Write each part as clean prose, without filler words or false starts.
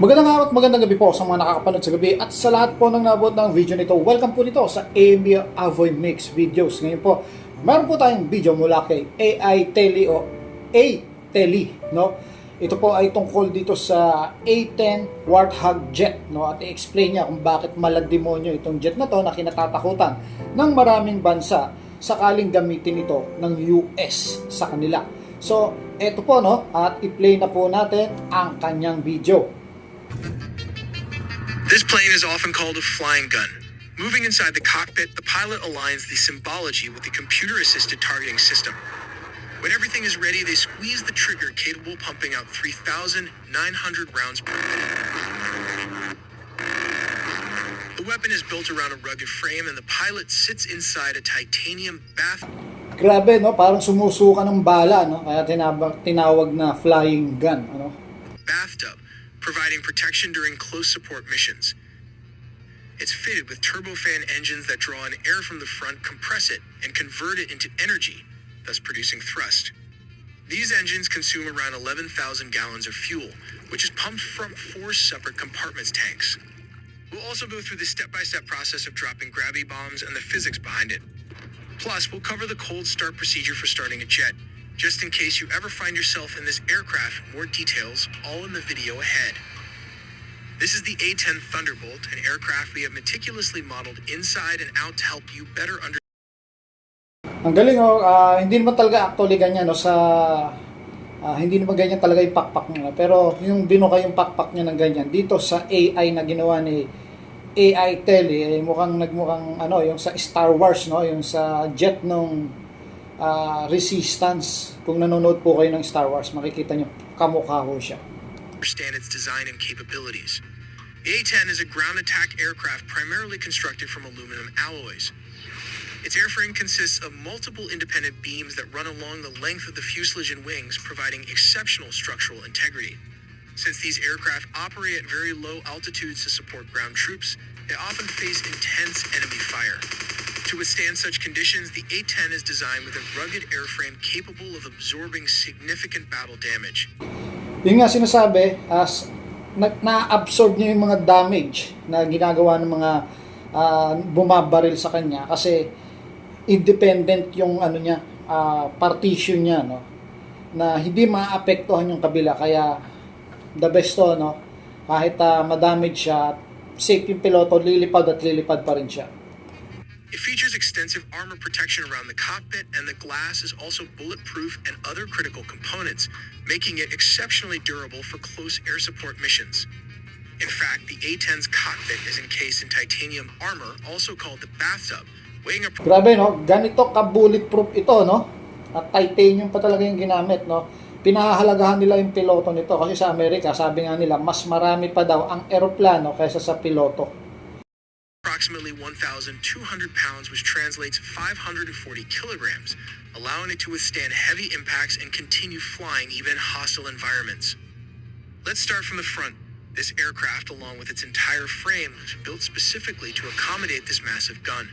Magandang araw at magandang gabi po sa mga nakakapanood sa gabi at sa lahat po ng nabot ng video nito. Welcome po dito sa AMB Avoy Mix Videos. Ngayon po, meron po tayong video mula kay AI Tele o A-Tele, no? Ito po ay tungkol dito sa A-10 Warthog jet, no? At i-explain niya kung bakit malademonyo itong jet na to na kinatatakutan ng maraming bansa sakaling gamitin ito ng US sa kanila. So, eto po, no? At i-play na po natin ang kanyang video. This plane is often called a flying gun. Moving inside the cockpit, the pilot aligns the symbology with the computer-assisted targeting system. When everything is ready, they squeeze the trigger, capable of pumping out 3,900 rounds per minute. The weapon is built around a rugged frame, and the pilot sits inside a titanium bath. Grabe, no? Parang sumusuka ng bala, no? Kaya tinawag na flying gun, ano? Bathtub, providing protection during close support missions. It's fitted with turbofan engines that draw in air from the front, compress it, and convert it into energy, thus producing thrust. These engines consume around 11,000 gallons of fuel, which is pumped from 4 separate compartments tanks. We'll also go through the step-by-step process of dropping gravity bombs and the physics behind it. Plus, we'll cover the cold start procedure for starting a jet, just in case you ever find yourself in this aircraft. More details all in the video ahead. This is the A-10 Thunderbolt, an aircraft we have meticulously modeled inside and out to help you better understand. Ang galing, oh. Hindi naman talaga actually ganyan, no? Hindi naman ganyan talaga yung pakpak niya. Pero yung binuka yung pakpak niya ng ganyan. Dito sa AI na ginawa ni AI Tele, mukhang nagmukhang ano, yung sa Star Wars, no? Yung sa jet nung Resistance. Kung nanonood po kayo ng Star Wars, makikita nyo kamukha ko siya. Understand its design and capabilities. The A-10 is a ground attack aircraft primarily constructed from aluminum alloys. Its airframe consists of multiple independent beams that run along the length of the fuselage and wings, providing exceptional structural integrity. Since these aircraft operate at very low altitudes to support ground troops, they often face intense enemy fire. To withstand such conditions, the A-10 is designed with a rugged airframe capable of absorbing significant battle damage. Yung nga sinasabi, na-absorb niya yung mga damage na ginagawa ng mga bumabaril sa kanya kasi independent yung ano niya, partition niya, no, na hindi maapektuhan yung kabila. Kaya the best to, no, kahit madamage siya, safe yung piloto, lilipad at lilipad pa rin siya. It features extensive armor protection around the cockpit, and the glass is also bulletproof and other critical components, making it exceptionally durable for close air support missions. In fact, the A-10's cockpit is encased in titanium armor, also called the bathtub, weighing a... Grabe, no? Ganito ka-bulletproof ito, no? At titanium pa talaga yung ginamit, no? Pinahahalagahan nila yung piloto nito kasi sa Amerika, sabi nga nila, mas marami pa daw ang eroplano kaysa sa piloto. Approximately 1,200 pounds, which translates 540 kilograms, allowing it to withstand heavy impacts and continue flying even in hostile environments. Let's start from the front. This aircraft, along with its entire frame, was built specifically to accommodate this massive gun.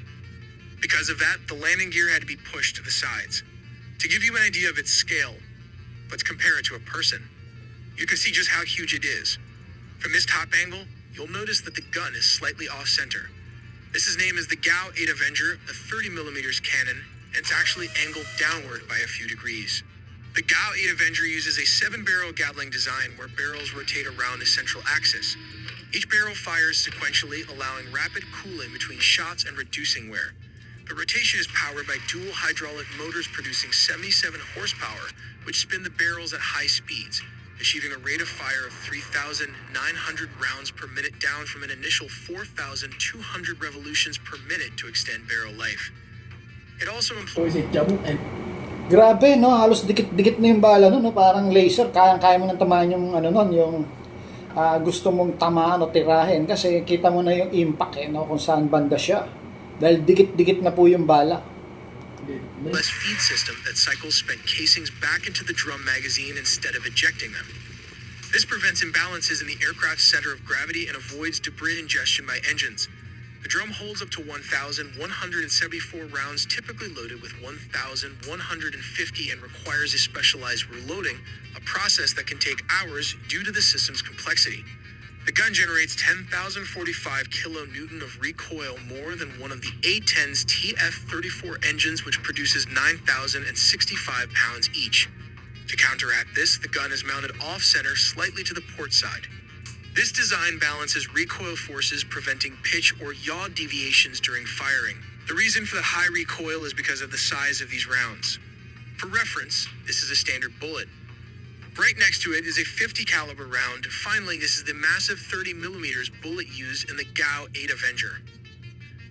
Because of that, the landing gear had to be pushed to the sides. To give you an idea of its scale, let's compare it to a person. You can see just how huge it is. From this top angle, you'll notice that the gun is slightly off-center. This is named as the GAU-8 Avenger, a 30mm cannon, and it's actually angled downward by a few degrees. The GAU-8 Avenger uses a 7-barrel Gatling design where barrels rotate around a central axis. Each barrel fires sequentially, allowing rapid cooling between shots and reducing wear. The rotation is powered by dual hydraulic motors producing 77 horsepower, which spin the barrels at high speeds, achieving a rate of fire of 3,900 rounds per minute, down from an initial 4,200 revolutions per minute to extend barrel life. It also employs... Grabe, no? Halos dikit-dikit na yung bala, no? Parang laser. Kaya mo nang tamaan yung, ano nun, yung gusto mong tamaan o tirahin. Kasi kita mo na yung impact, no? Kung saan banda siya. Dahil dikit-dikit na po yung bala. Less feed system that cycles spent casings back into the drum magazine instead of ejecting them. This prevents imbalances in the aircraft's center of gravity and avoids debris ingestion by engines. The drum holds up to 1,174 rounds, typically loaded with 1,150, and requires a specialized reloading, a process that can take hours due to the system's complexity. The gun generates 10,045 kilonewton of recoil, more than one of the A-10's TF-34 engines, which produces 9,065 pounds each. To counteract this, the gun is mounted off-center slightly to the port side. This design balances recoil forces, preventing pitch or yaw deviations during firing. The reason for the high recoil is because of the size of these rounds. For reference, this is a standard bullet. Right next to it is a 50 caliber round. Finally, this is the massive 30 millimeters bullet used in the GAU-8 Avenger.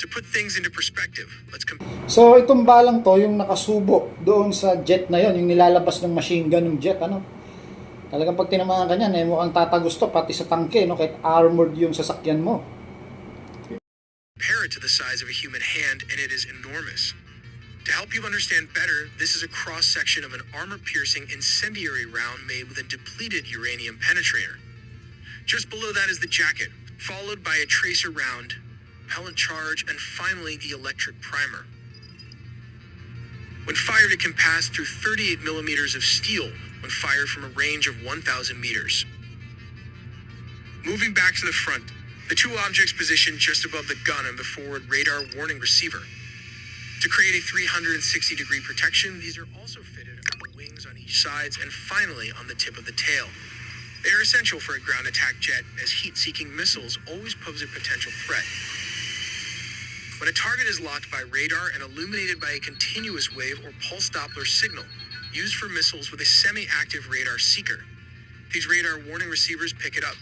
To put things into perspective, let's compare. So itong balang to, yung nakasubo doon sa jet na yon, yung nilalabas ng machine gun ng jet, ano? Talagang pag tinamaan ka niyan, mukhang tatagos to, pati sa tangke, no? Kahit armored yung sasakyan mo. Compare it to the size of a human hand, and it is enormous. To help you understand better, this is a cross-section of an armor-piercing incendiary round made with a depleted uranium penetrator. Just below that is the jacket, followed by a tracer round, propellant charge, and finally the electric primer. When fired, it can pass through 38 millimeters of steel when fired from a range of 1,000 meters. Moving back to the front, the two objects positioned just above the gun and the forward radar warning receiver. To create a 360-degree protection, these are also fitted on the wings on each side and finally on the tip of the tail. They are essential for a ground attack jet, as heat-seeking missiles always pose a potential threat. When a target is locked by radar and illuminated by a continuous wave or pulse Doppler signal, used for missiles with a semi-active radar seeker, these radar warning receivers pick it up.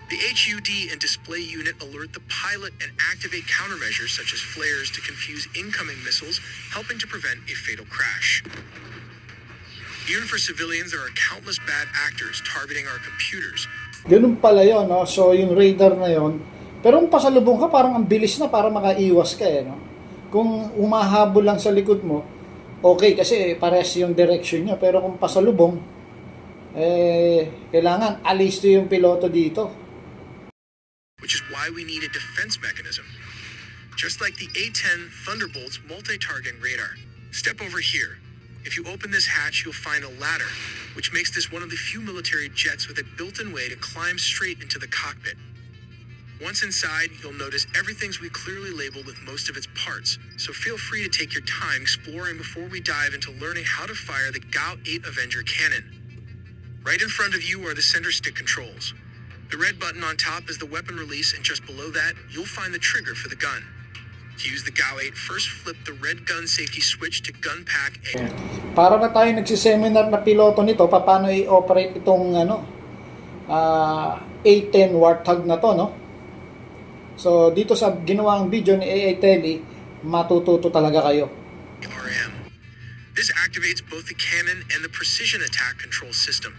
The HUD and display unit alert the pilot and activate countermeasures such as flares to confuse incoming missiles, helping to prevent a fatal crash. Even for civilians, there are countless bad actors targeting our computers. Ganun pala yun, no? So yung radar na yon, pero kung pasalubong ka, parang ang bilis na para makaiwas ka, no? Kung umahabol lang sa likod mo, okay, kasi pares yung direction niya. Pero kung pasalubong, kailangan alisto yung piloto dito. Which is why we need a defense mechanism. Just like the A-10 Thunderbolt's multi-targeting radar. Step over here. If you open this hatch, you'll find a ladder, which makes this one of the few military jets with a built-in way to climb straight into the cockpit. Once inside, you'll notice everything's we clearly labeled with most of its parts, so feel free to take your time exploring before we dive into learning how to fire the GAU-8 Avenger cannon. Right in front of you are the center stick controls. The red button on top is the weapon release, and just below that, you'll find the trigger for the gun. To use the GAU-8, first flip the red gun safety switch to gun pack A. Para na tayo nagsiseminar na piloto nito, paano i-operate itong A-10 Warthog na to, no? So, dito sa ginawang video ni AI Tele, matututo talaga kayo. RM. This activates both the cannon and the precision attack control system.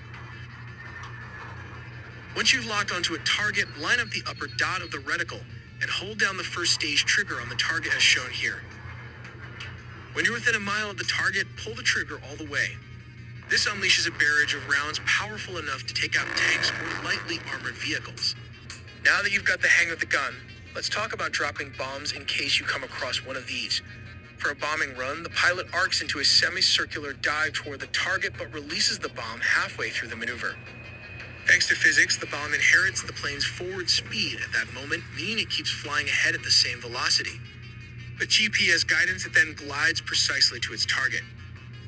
Once you've locked onto a target, line up the upper dot of the reticle and hold down the first stage trigger on the target as shown here. When you're within a mile of the target, pull the trigger all the way. This unleashes a barrage of rounds powerful enough to take out tanks or lightly armored vehicles. Now that you've got the hang of the gun, let's talk about dropping bombs in case you come across one of these. For a bombing run, the pilot arcs into a semicircular dive toward the target but releases the bomb halfway through the maneuver. Thanks to physics, the bomb inherits the plane's forward speed at that moment, meaning it keeps flying ahead at the same velocity. With GPS guidance, it then glides precisely to its target.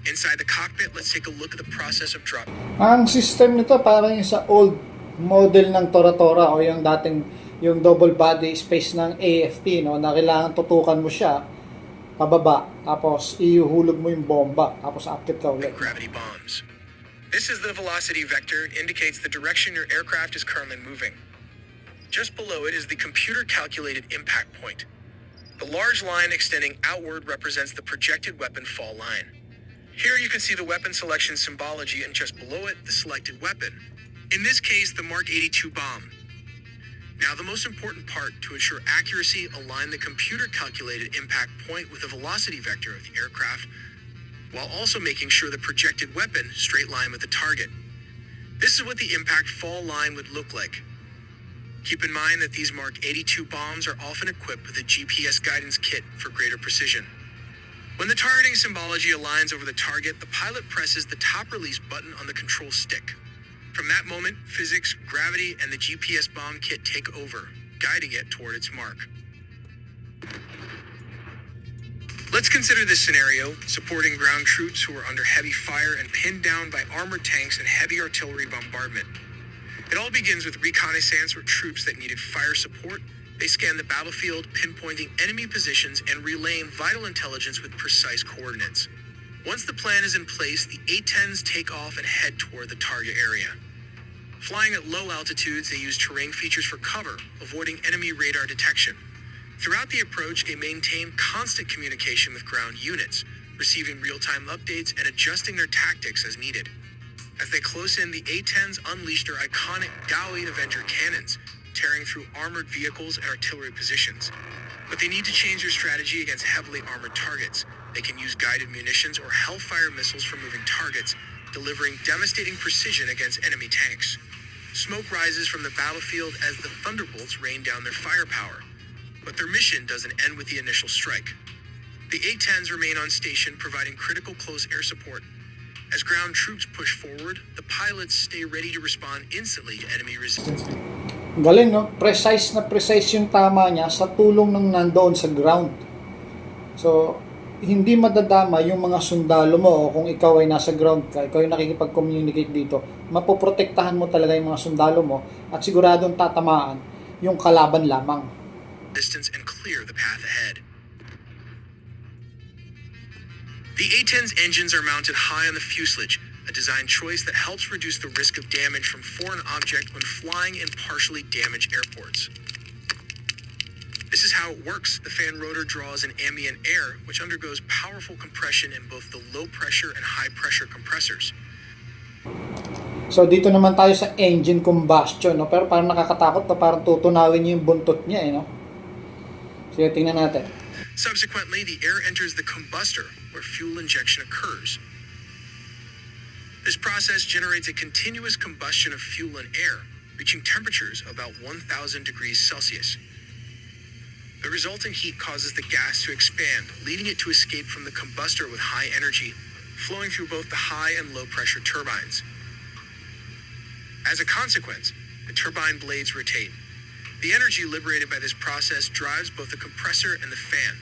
Inside the cockpit, let's take a look at the process of drop. Ang system nito parang yung sa old model ng Tora-Tora o yung dating yung double body space ng AFP, no, na kailangan tutukan mo siya pababa, tapos ihuhulog mo yung bomba, tapos akit ka ulit. Gravity bombs. This is the velocity vector. It indicates the direction your aircraft is currently moving. Just below it is the computer-calculated impact point. The large line extending outward represents the projected weapon fall line. Here you can see the weapon selection symbology, and just below it, the selected weapon. In this case, the Mark 82 bomb. Now, the most important part, to ensure accuracy, align the computer-calculated impact point with the velocity vector of the aircraft, while also making sure the projected weapon straight line with the target. This is what the impact fall line would look like. Keep in mind that these Mark 82 bombs are often equipped with a GPS guidance kit for greater precision. When the targeting symbology aligns over the target, the pilot presses the top release button on the control stick. From that moment, physics, gravity, and the GPS bomb kit take over, guiding it toward its mark. Let's consider this scenario, supporting ground troops who are under heavy fire and pinned down by armored tanks and heavy artillery bombardment. It all begins with reconnaissance or troops that needed fire support. They scan the battlefield, pinpointing enemy positions and relaying vital intelligence with precise coordinates. Once the plan is in place, the A-10s take off and head toward the target area. Flying at low altitudes, they use terrain features for cover, avoiding enemy radar detection. Throughout the approach, they maintain constant communication with ground units, receiving real-time updates and adjusting their tactics as needed. As they close in, the A-10s unleash their iconic Dow-8 Avenger cannons, tearing through armored vehicles and artillery positions. But they need to change their strategy against heavily armored targets. They can use guided munitions or Hellfire missiles for moving targets, delivering devastating precision against enemy tanks. Smoke rises from the battlefield as the Thunderbolts rain down their firepower. But their mission doesn't end with the initial strike. The A-10s remain on station, providing critical close air support. As ground troops push forward, the pilots stay ready to respond instantly to enemy resistance. Galing, no? Precise na precise yung tama niya sa tulong ng nandoon sa ground. So, hindi madadama yung mga sundalo mo kung ikaw ay nasa ground ka, ikaw ay nakikipag-communicate dito. Mapoprotektahan mo talaga yung mga sundalo mo at siguradong tatamaan yung kalaban lamang. Distance and clear the path ahead. The A-10's engines are mounted high on the fuselage, a design choice that helps reduce the risk of damage from foreign objects when flying in partially damaged airports. This is how it works. The fan rotor draws in ambient air, which undergoes powerful compression in both the low pressure and high pressure compressors. So dito naman tayo sa engine combustion, no? Pero parang nakakatakot na parang tutunawin niya yung buntot niya, no? Sige, tingnan natin. Subsequently, the air enters the combustor, where fuel injection occurs. This process generates a continuous combustion of fuel and air, reaching temperatures about 1,000 degrees Celsius. The resulting heat causes the gas to expand, leading it to escape from the combustor with high energy, flowing through both the high and low pressure turbines. As a consequence, the turbine blades rotate. The energy liberated by this process drives both the compressor and the fan.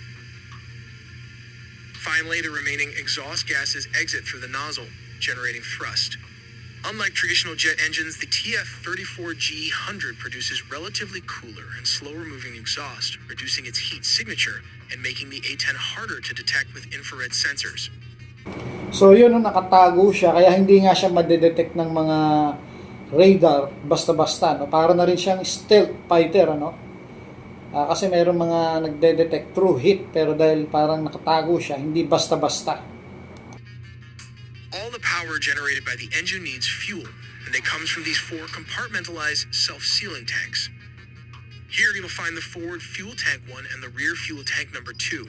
Finally, the remaining exhaust gases exit through the nozzle, generating thrust. Unlike traditional jet engines, the TF-34G100 produces relatively cooler and slower-moving exhaust, reducing its heat signature and making the A-10 harder to detect with infrared sensors. So yun, no, nakatago siya, kaya hindi nga siya madedetect ng mga radar basta-basta, no? Para na rin siyang stealth fighter, ano? Kasi mayroong mga nagde-detect through heat, pero dahil parang nakatago siya, hindi basta-basta. All the power generated by the engine needs fuel, and it comes from these four compartmentalized self-sealing tanks. Here you'll find the forward fuel tank 1 and the rear fuel tank number 2.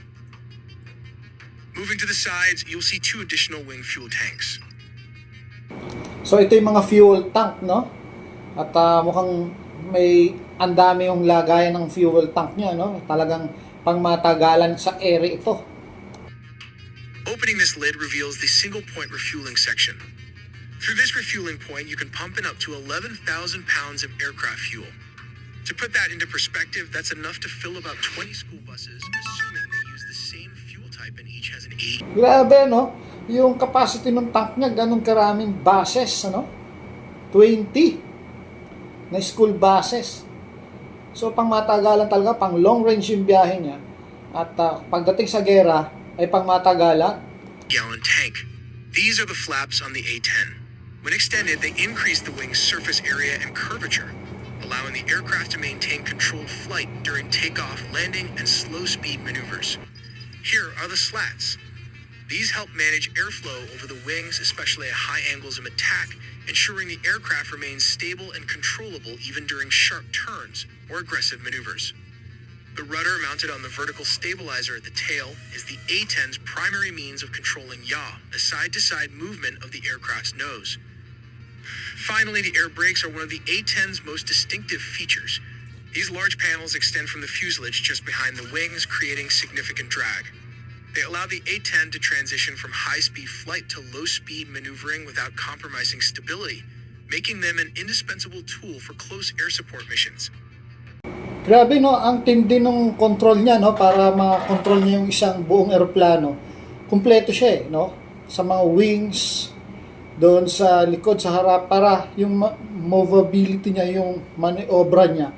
Moving to the sides, you'll see two additional wing fuel tanks. So ito yung mga fuel tank, no? At mukhang may andami yung lagayan ng fuel tank niya, no? Talagang pangmatagalan sa ere ito. Opening this lid reveals the single-point refueling section. Through this refueling point, you can pump in up to 11,000 pounds of aircraft fuel. To put that into perspective, that's enough to fill about 20 school buses, assuming they use the same fuel type and each has an 8. Grabe, no? Yung capacity ng tank niya, ganun karaming buses, ano? 20 na school buses. So, pang matagalan talaga, pang long range yung biyahe niya. At pagdating sa gera, ay pang matagalan. Gallon tank. These are the flaps on the A-10. When extended, they increase the wing's surface area and curvature, allowing the aircraft to maintain controlled flight during takeoff, landing, and slow-speed maneuvers. Here are the slats. These help manage airflow over the wings, especially at high angles of attack, ensuring the aircraft remains stable and controllable even during sharp turns or aggressive maneuvers. The rudder mounted on the vertical stabilizer at the tail is the A-10's primary means of controlling yaw, the side-to-side movement of the aircraft's nose. Finally, the air brakes are one of the A-10's most distinctive features. These large panels extend from the fuselage just behind the wings, creating significant drag. They allow the A-10 to transition from high-speed flight to low-speed maneuvering without compromising stability, making them an indispensable tool for close air support missions. Grabe no, ang tindi ng control niya no para ma-control niya yung isang buong eroplano. Kumpleto siya no sa mga wings, doon sa likod, sa harap para yung movability niya, yung maniobra niya.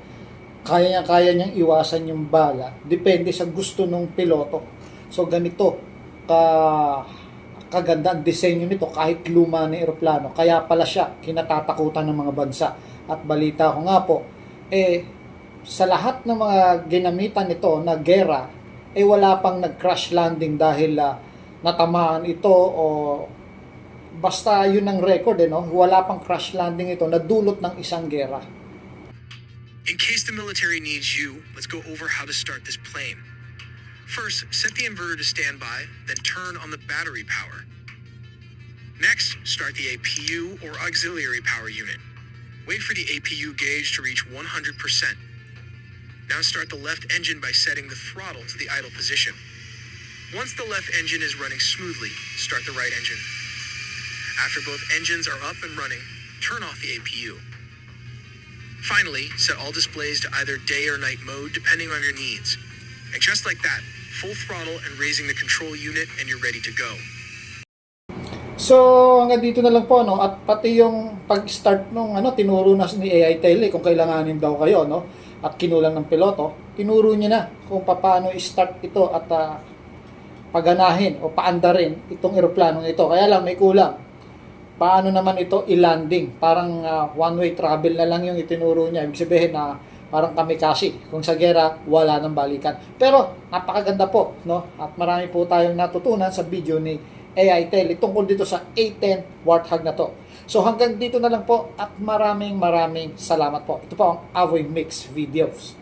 Kaya niyang iwasan yung bala. Depende sa gusto ng piloto. So ganito kaganda ang disenyo nito kahit luma na eroplano. Kaya pala siya kinatatakutan ng mga bansa. At balita ko nga po, sa lahat ng mga ginamitan nito na gera, wala pang nag-crash landing dahil natamaan ito o basta yun ang record no? Wala pang crash landing ito na dulot ng isang gera. In case the military needs you, let's go over how to start this plane. First, set the inverter to standby, then turn on the battery power. Next, start the APU or auxiliary power unit. Wait for the APU gauge to reach 100%. Now start the left engine by setting the throttle to the idle position. Once the left engine is running smoothly, start the right engine. After both engines are up and running, turn off the APU. Finally, set all displays to either day or night mode depending on your needs. And just like that, full throttle and raising the control unit and you're ready to go. So, hanggang dito na lang po, no? At pati yung pag-start nung tinuro na ni AI Tele kung kailanganin daw kayo, no? At kinulang ng piloto, tinuro niya na kung paano i-start ito at paganahin o paandarin itong eroplanong ito. Kaya lang may kulang. Paano naman ito i-landing? Parang one-way travel na lang yung itinuro niya. Ibig sabihin na parang kamikaze. Kung sa gera, wala nang balikan. Pero napakaganda po, no? At marami po tayong natutunan sa video ni AI Tele tungkol dito sa A10 Warthog na to. So hanggang dito na lang po at maraming salamat po. Ito po ang Avoy Mix Videos.